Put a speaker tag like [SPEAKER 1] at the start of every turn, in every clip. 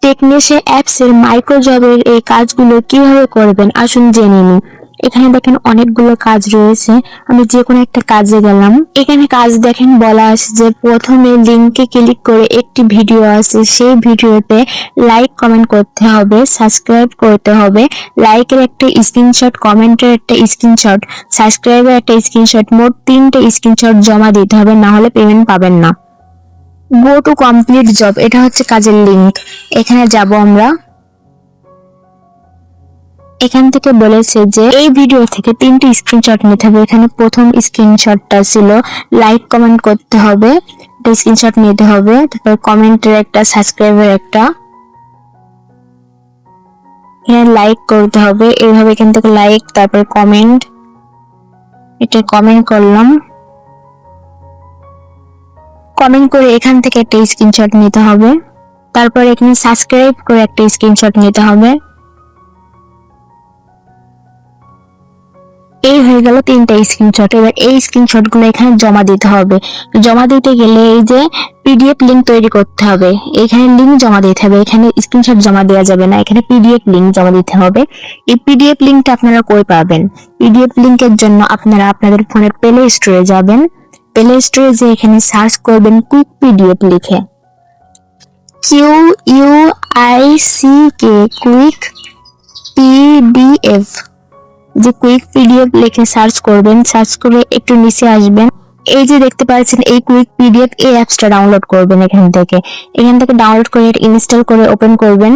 [SPEAKER 1] Technician apps এর মাইক্রোজবের এই কাজগুলো কিভাবে করবেন আসুন জেনে নিই। এখানে দেখেন অনেকগুলো কাজ রয়েছে। আমি যে কোনো একটা কাজে গেলাম। এখানে কাজ দেখেন বলা আছে যে প্রথমে লিংকে ক্লিক করে একটি ভিডিও আছে, সেই ভিডিওতে লাইক কমেন্ট করতে হবে, সাবস্ক্রাইব করতে হবে। লাইকের একটা স্ক্রিনশট, কমেন্টের একটা স্ক্রিনশট, সাবস্ক্রাইবের একটা স্ক্রিনশট, মোট 3টে স্ক্রিনশট জমা দিতে হবে, না হলে পেমেন্ট পাবেন না। গো টু কমপ্লিট জব, এটা হচ্ছে কাজের লিংক। এখানে যাব আমরা। এখান থেকে বলেছে যে এই ভিডিও থেকে 3টে স্ক্রিনশট নিতে হবে। এখানে প্রথম স্ক্রিনশটটা ছিল লাইক কমেন্ট করতে হবে, একটা স্ক্রিনশট নিতে হবে, তারপর কমেন্টের একটা, সাবস্ক্রাইবের একটা। এখানে লাইক করতে হবে, এইভাবে এখান থেকে লাইক, তারপর কমেন্ট, এটা কমেন্ট করলাম। কমেন্ট করে এখান থেকে একটা স্ক্রিনশট নিতে হবে, তারপর এখানে সাবস্ক্রাইব করে একটা স্ক্রিনশট নিতে হবে। এই হয়ে গেল 3টে স্ক্রিনশট। এবার এই স্ক্রিনশট গুলো এখানে জমা দিতে হবে। জমা দিতে গেলে এই যে পিডিএফ লিংক তৈরি করতে হবে, এখানে লিংক জমা দিতে হবে। এখানে স্ক্রিনশট জমা দেওয়া যাবে না, এখানে পিডিএফ লিংক জমা দিতে হবে। এই পিডিএফ লিংকটা আপনারা কই পাবেন? পিডিএফ লিংকের জন্য আপনারা আপনাদের ফোনের প্লে স্টোরে যাবেন। প্লে স্টোরে যে এখানে সার্চ করবেন কুইক পিডিএফ লিখে, QUICK, কুইক পিডিএফ। যে কুইক পিডিএফ লিখে সার্চ করবেন, সার্চ করে একটু নিচে আসবেন। এই যে দেখতে পাচ্ছেন এই কুইক পিডিএফ, এই অ্যাপসটা ডাউনলোড করবেন। এখান থেকে ডাউনলোড করে ইনস্টল করে ওপেন করবেন।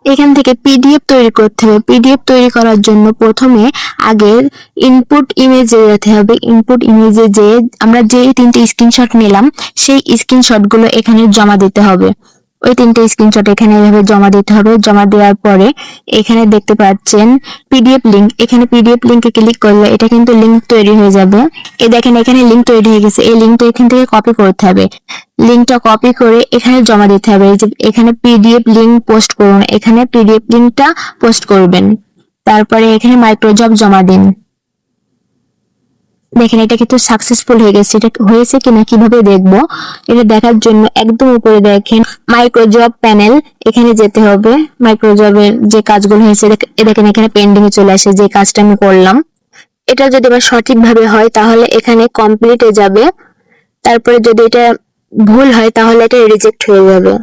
[SPEAKER 1] এখান থেকে পিডিএফ তৈরি করতে হবে। পিডিএফ তৈরি করার জন্য প্রথমে আগে ইনপুট ইমেজে যেতে হবে। ইনপুট ইমেজে যে আমরা যে 3টে স্ক্রিনশট নিলাম, সেই স্ক্রিনশট গুলো এখানে জমা দিতে হবে। ওই 3টে স্ক্রিনশট এখানে এভাবে জমা দিতে হবে। জমা দেওয়ার পরে এখানে দেখতে পাচ্ছেন পিডিএফ লিংক। এখানে পিডিএফ লিংকে ক্লিক করলে এটা কিন্তু লিংক তৈরি হয়ে যাবে। এই দেখেন এখানে লিংক তৈরি হয়ে গেছে। এই লিংকটা এখান থেকে কপি করতে হবে। লিংকটা কপি করে এখানে জমা দিতে হবে। এই যে এখানে পিডিএফ লিংক পোস্ট করুন, এখানে পিডিএফ লিংকটা পোস্ট করবেন। তারপরে এখানে মাইক্রোজব জমা দিন। দেখেন এটা কিন্তু সাকসেসফুল হয়ে গেছে। এটা হয়েছে কিনা কিভাবে দেখবো? এটা দেখার জন্য একদম উপরে দেখেন মাইক্রোজব প্যানেল, এখানে যেতে হবে। মাইক্রোজবের যে কাজগুলো হয়েছে দেখেন এখানে পেন্ডিং এ চলে আসে, যে কাজটা আমি করলাম। এটা যদি আবার সঠিকভাবে হয় তাহলে এখানে কমপ্লিটে যাবে। তারপরে যদি এটা ভুল হয় তাহলে এটা রিজেক্ট হয়ে যাবে।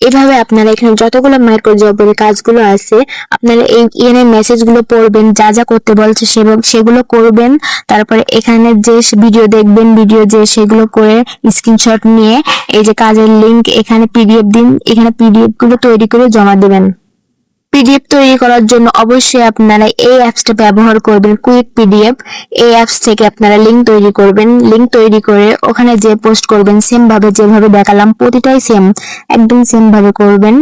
[SPEAKER 1] এভাবে আপনারা এখানে যতগুলো মাইক্রোজবের কাজগুলো আছে আপনারা এই এখানে মেসেজগুলো পড়বেন, যা যা করতে বলছে সেগুলো করবেন। তারপরে এখানে যে ভিডিও দেখবেন, ভিডিও যে সেগুলো করে স্ক্রিনশট নিয়ে এই যে কাজের লিংক এখানে পিডিএফ দিন। এখানে পিডিএফ গুলো তৈরি করে জমা দিবেন। পিডিএফ তৈরি করার জন্য অবশ্যই আপনারা এই অ্যাপসটা ব্যবহার করবেন, কুইক পিডিএফ। এই অ্যাপস থেকে আপনারা লিংক তৈরি করবেন। লিংক তৈরি করে ওখানে যে পোস্ট করবেন সেম ভাবে যেভাবে দেখালাম, প্রতিটাই সেম, একদম সেম ভাবে করবেন।